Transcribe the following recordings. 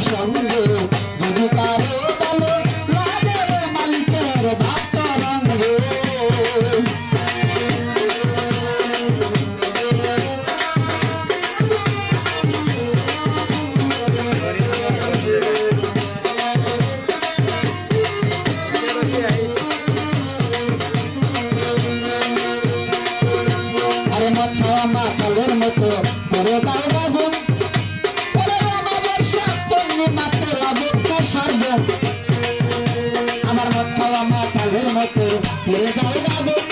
সঙ্গে যদি কারো ভালো লাগে মালিকের ভাত রঙে আরে মাথা মাতালের মতো পরে দাও বাগুন আমার মাথা মাতালের মতো পরে দাও বাগুন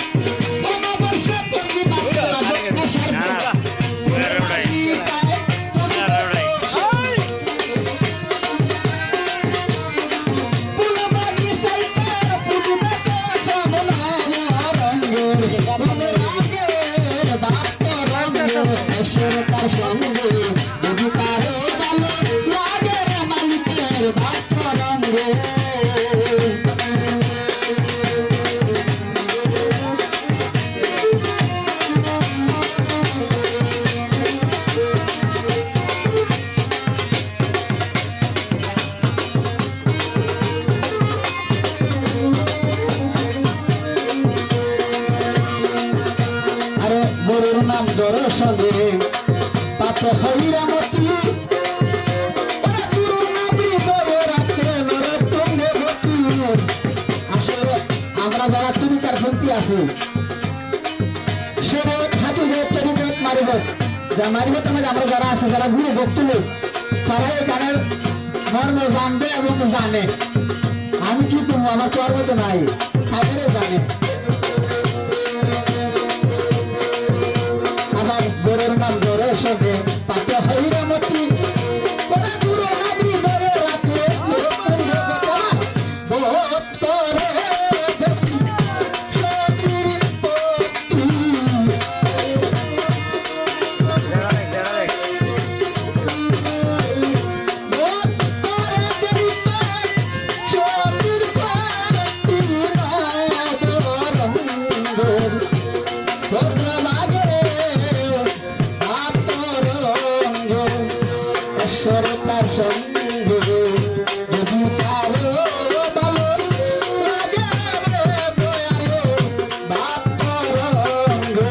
তার সঙ্গে যদি কারো ভালো লাগে মালিকের ভাত রঙে আরে গরুর নাম জোরের সঙ্গে পাচ্ছে হইরামতি আসলে আমরা যারা চুরিকার ভক্তি আছি সে থাকি চরিত মারিব যা মারিব তোমাকে আমরা যারা আছে যারা গুরু ভক্তি লোক তারা এই গানের মর্ম জানবে এবং জানে আমি কি করবো আমার কর্ম তো নাই তাদের জানে আমার গরুর নাম জোরের সঙ্গে পাতে হইরামতি তার সঙ্গে যদি কারো ভালো লাগে ভাত রঙে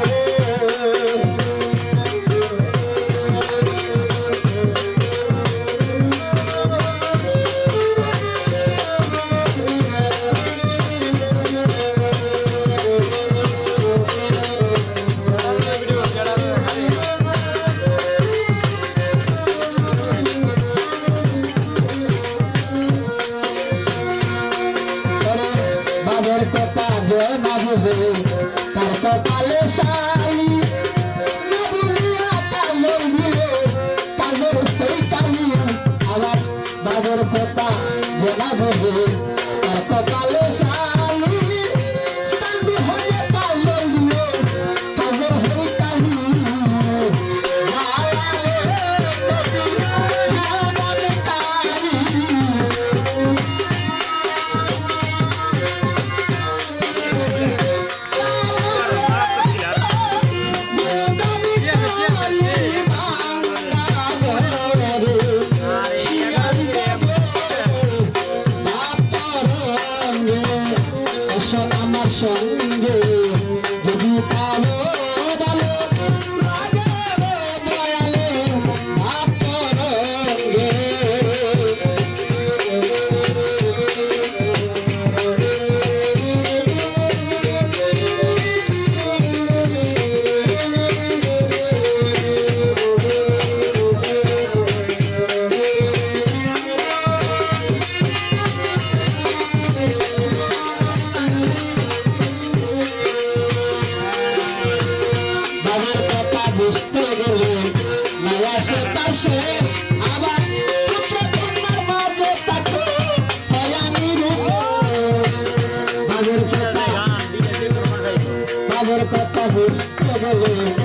বাবার কথা যে না বুঝে তার কপালে সাই না বুঝিয়া তার মন দিলে কাজের সেই কালি আবার বাবার কথা যে না বুঝে তার কপালে সাই হয়ে তার মন দিলে কাজের সেই কালি আমার সঙ্গে যদি কালো ভালো লাগে দয়ালে ভাত রঙে বুঝতে গেলে নয়া সেটা শেষ আবার কন্যার মাঝে থাকো হয়ানি বাবার কথা বুঝতে গেলে